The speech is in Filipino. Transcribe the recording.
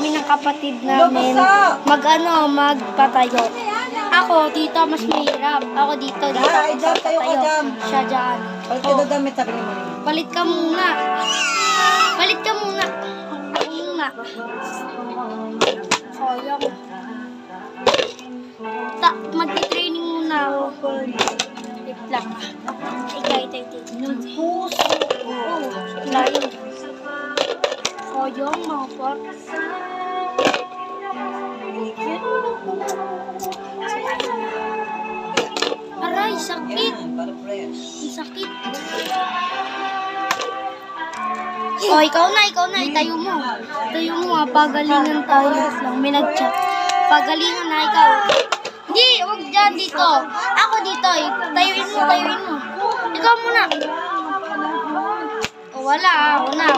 kami ng kapatid namin magpatayo. Ako dito mas mahirap. Ako dito magpatayo. Siya dyan. Palit ka daw damit, sabi ni Mami. Palit ka muna. Palit ka muna. Muna. Sayang. Magti-training muna ako. Wait lang. Ikaw. Nagpuso. Oo. Layo. Sayang mga par. Aray, sakit. Para fresh. Ang sakit. Oh, ikaw na. Itayo mo. Itayo mo, pagalingan tayo lang. May nag-chat. Pagalingan na, ikaw. Hindi, huwag dyan dito. Ako dito, eh. Tayuin mo. Ikaw muna. Oh, wala, ako na.